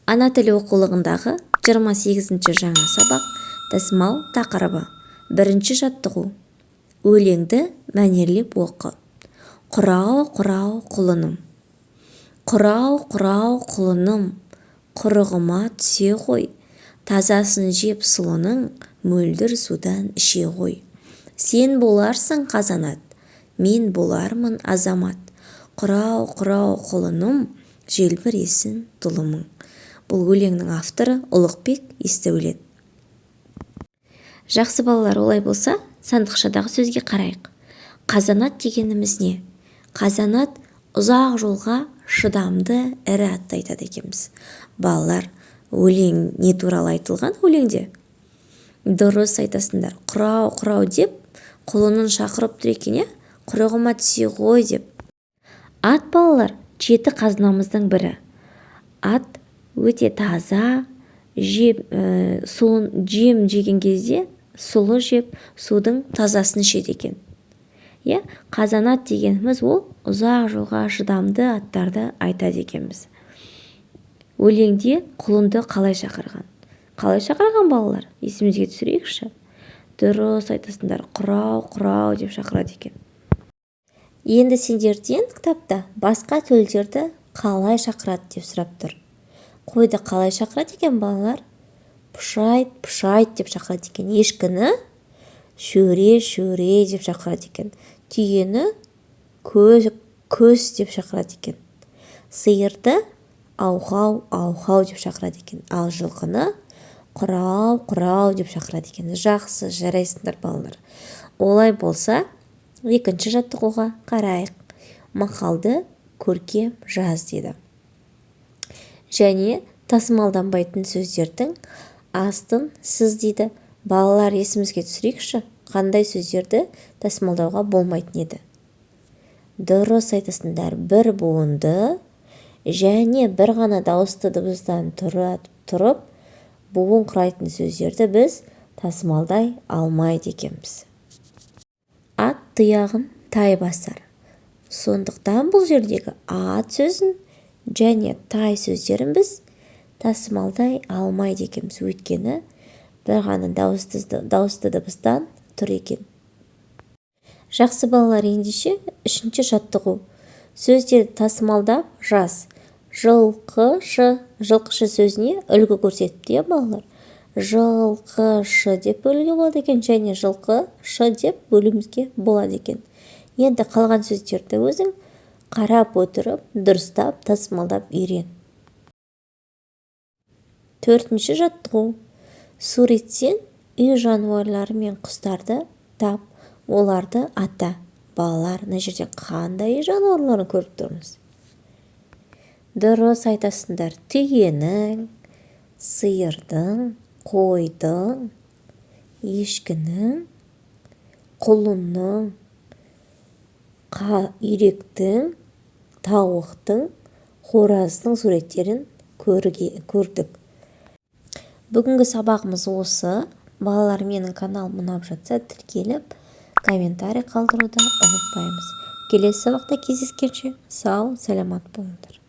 Ана тілі оқулығындағы 28-ші жаңа сабақ тасымал тақырыбы. Бірінші жаттығу. Өлеңді мәнерлеп оқы. Құрау құлыным. Құрау құлыным, құрығыма түсе ғой. Тазасын жеп сұлының, мөлдір судан іше ғой. Сен боларсың қазанат, мен болармын азамат. Құрау құлыным, желбіресін тұлымың. Бұл өлеңнің авторы Ұлықбек Есдәулет. Жақсы балалар, олай болса, сандықшадағы сөзге қарайық. Қазанат дегеніміз не? Қазанат ұзақ жолға шыдамды ірі атты айтады екенбіз. Балалар, өлең не туралы айтылған өлеңде? Дұрыс айтасыңдар. Құрау деп, құлынын шақырып тұр екен, құрығыма түсе ғой деп. Ат балалар, 7 қазынамыздың бірі. Ат өте таза, жем жеген кезде сұлы жеп, судың тазасын ішеді екен. Қазанат дегеніміз ол ұзақ жолға шыдамды аттарды айтады екенбіз. Өлеңде құлынды қалай шақырған? Қалай шақырған балалар? Есімізге түсірейікші. Дұрыс айтасыңдар, құрау деп шақырады екен. Енді сендерден кітапта басқа төлдерді қалай шақырады деп сұрап тұр. Қойды қалай шақырады екен балалар? Пұшайт деп шақырады екен. Ешкіні шөре деп шақырады екен. Түйені көз деп шақырады екен. Сиырды ауғау деп шақырады екен. Ал жылқыны құрау деп шақырады екен. Жақсы, жарайсыңдар балалар. Олай болса, екінші жаттығуға қарайық. Мақалды көркем жаз деді. Және тасымалданбайтын сөздердің астын сыз дейді. Балалар, есімізге түсірейікші, қандай сөздерді тасымалдауға болмайтын еді? Дұрыс айтасыңдар, бір буынды және бір ғана дауысты дыбыстан тұрып буын құрайтын сөздерді біз тасымалдай алмайды екенбіз. Ат тұяғын тай басар. Сондықтан бұл жердегі ат сөзін және тай сөздерін біз тасымалдай алмайды екенбіз. Өйткені бір ғана дауысты дыбыстан тұр екен. Жақсы балалар, ендеше үшінші жаттығу. Сөздерді тасымалдап жаз. Жылқышы сөзіне үлгі көрсетті балалар. Жылқышы деп бөлуге болады екен, және жылқышы деп бөлуімізге болады екен. Енді қалған сөздерді өзің қарап отырып, дұрыстап, тасымалдап үйрен. Төртінші жаттығу. Суреттен үй жануарлары мен құстарды тап, оларды ата. Балалар, мына жерде қандай жануарларын көріп тұрмыз? Дұрыс айтасыңдар. Түйенің, сиырдың, қойдың, ешкінің, құлынның, үйректің, тауықтың, қораздың суреттерін көрдік. Бүгінгі сабағымыз осы. Балалар, менің каналым ұнап жатса, тіркеліп, комментарий қалдыруды ұмытпаймыз. Келесі сабақта кездескенше сау, саламат болыңдар.